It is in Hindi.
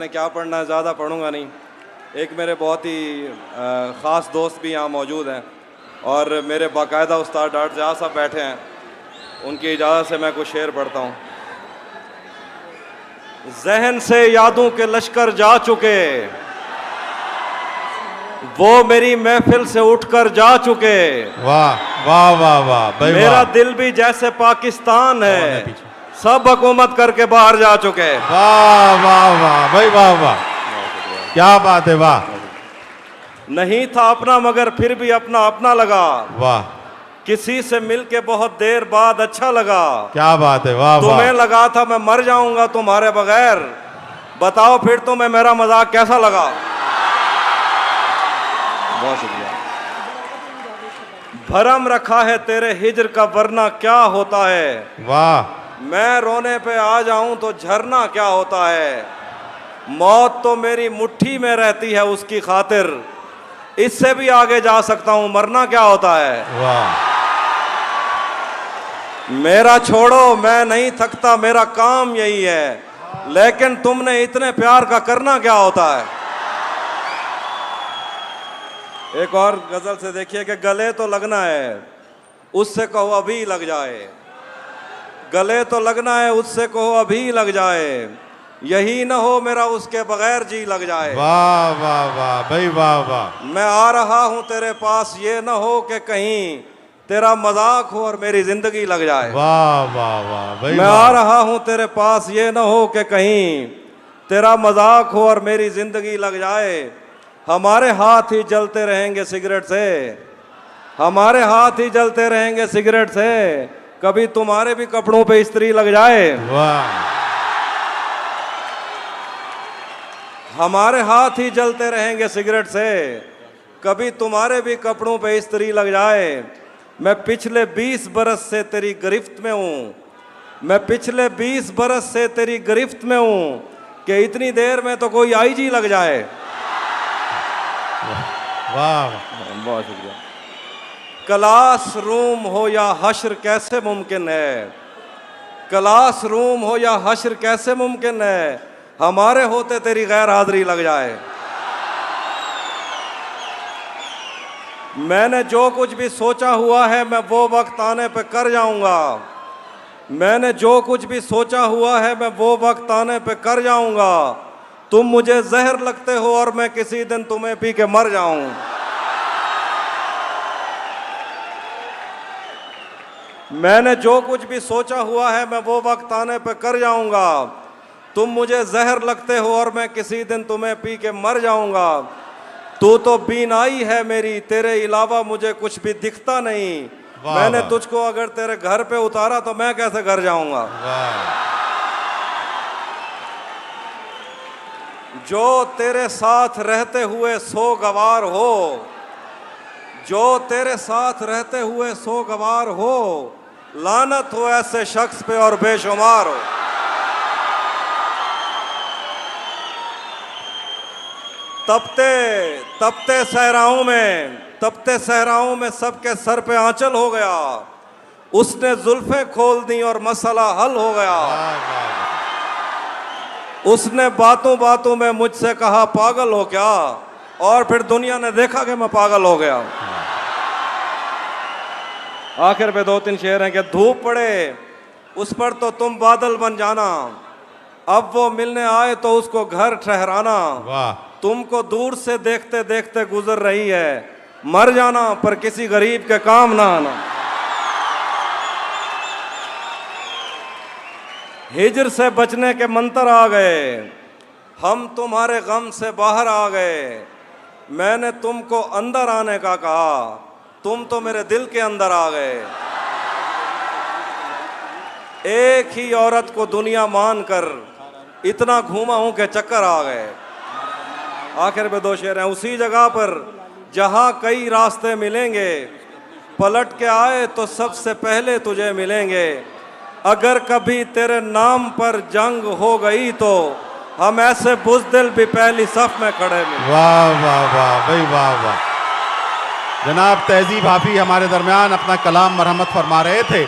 मैं क्या पढ़ना है, ज़्यादा पढ़ूंगा नहीं। एक मेरे बहुत ही ख़ास दोस्त भी यहाँ मौजूद हैं और मेरे बाकायदा उस्ताद डॉक्टर जहाँ साहब बैठे हैं, उनकी इजाज़त से मैं कुछ शेर पढ़ता हूँ। जहन से यादों के लश्कर जा चुके, वो मेरी महफिल से उठकर जा चुके। वाह वाह वाह वाह, मेरा दिल भी जैसे पाकिस्तान है, सब हुकूमत करके बाहर जा चुके। वाह वाह वाह भाई, वाह वाह, क्या बात है, वाह। नहीं था अपना मगर फिर भी अपना अपना लगा, वाह, किसी से मिलके बहुत देर बाद अच्छा लगा। क्या बात है, वाह वाह। तुम्हें लगा था मैं मर जाऊंगा तुम्हारे बगैर, बताओ फिर तुम्हें मेरा मजाक कैसा लगा। बहुत शुक्रिया। भरम रखा है तेरे हिजर का वरना क्या होता है, वाह। मैं रोने पे आ जाऊं तो झरना क्या होता है। मौत तो मेरी मुट्ठी में रहती है उसकी खातिर, इससे भी आगे जा सकता हूं मरना क्या होता है। वाह। मेरा छोड़ो मैं नहीं थकता मेरा काम यही है, लेकिन तुमने इतने प्यार का करना क्या होता है। एक और गजल से देखिए कि गले तो लगना है उससे कहो अभी लग जाए, गले तो लगना है उससे कहो अभी लग जाए, यही न हो मेरा उसके बगैर जी लग जाए। वाह वाह वाह भाई, वाह वाह। मैं आ रहा हूं तेरे पास ये न हो कि कहीं तेरा मजाक हो और मेरी जिंदगी लग जाए। वाह वाह वाह भाई, मैं आ रहा हूं तेरे पास ये न हो कि कहीं तेरा मजाक हो और मेरी जिंदगी लग जाए। हमारे हाथ ही जलते रहेंगे सिगरेट से, हमारे हाथ ही जलते रहेंगे सिगरेट से, कभी तुम्हारे भी कपड़ों पे इस्त्री लग जाए। वाह। हमारे हाथ ही जलते रहेंगे सिगरेट से, कभी तुम्हारे भी कपड़ों पे इस्त्री लग जाए। मैं पिछले 20 बरस से तेरी गिरफ्त में हूँ, मैं पिछले 20 बरस से तेरी गिरफ्त में हूँ कि इतनी देर में तो कोई आईजी लग जाए। वाह, बहुत शुक्रिया। क्लास रूम हो या हश्र कैसे मुमकिन है, क्लास रूम हो या हश्र कैसे मुमकिन है, हमारे होते तेरी गैर हाजिरी लग जाए। मैंने जो कुछ भी सोचा हुआ है मैं वो वक्त आने पे कर जाऊंगा, मैंने जो कुछ भी सोचा हुआ है मैं वो वक्त आने पे कर जाऊंगा। तुम मुझे जहर लगते हो और मैं किसी दिन तुम्हें पी के मर जाऊं। मैंने जो कुछ भी सोचा हुआ है मैं वो वक्त आने पे कर जाऊंगा, तुम मुझे जहर लगते हो और मैं किसी दिन तुम्हें पी के मर जाऊंगा। तू तो बीनाई है मेरी, तेरे अलावा मुझे कुछ भी दिखता नहीं, मैंने तुझको अगर तेरे घर पे उतारा तो मैं कैसे घर जाऊंगा। जो तेरे साथ रहते हुए सोगवार हो, जो तेरे साथ रहते हुए सोगवार हो, लानत हो ऐसे शख्स पे और बेशुमार हो। तपते तपते सहराओं में, तपते सहराओं में सबके सर पे आंचल हो गया, उसने जुल्फें खोल दी और मसला हल हो गया। उसने बातों बातों में मुझसे कहा पागल हो क्या, और फिर दुनिया ने देखा कि मैं पागल हो गया। आखिर पे 2-3 शेर हैं कि धूप पड़े उस पर तो तुम बादल बन जाना, अब वो मिलने आए तो उसको घर ठहराना। तुमको दूर से देखते देखते गुजर रही है, मर जाना पर किसी गरीब के काम ना आना। हिजर से बचने के मंत्र आ गए, हम तुम्हारे गम से बाहर आ गए। मैंने तुमको अंदर आने का कहा, तुम तो मेरे दिल के अंदर आ गए। एक ही औरत को दुनिया मानकर इतना घूमा हूं कि चक्कर आ गए। आखिर में 2 शेर हैं। उसी जगह पर जहां कई रास्ते मिलेंगे, पलट के आए तो सबसे पहले तुझे मिलेंगे। अगर कभी तेरे नाम पर जंग हो गई तो हम ऐसे बुज़दिल भी पहली सफ में खड़े मिले। वाह वाह वाह भाई, वाह वाह। जनाब तहजीब हाफी हमारे दरमियान अपना कलाम मरहमत फरमा रहे थे।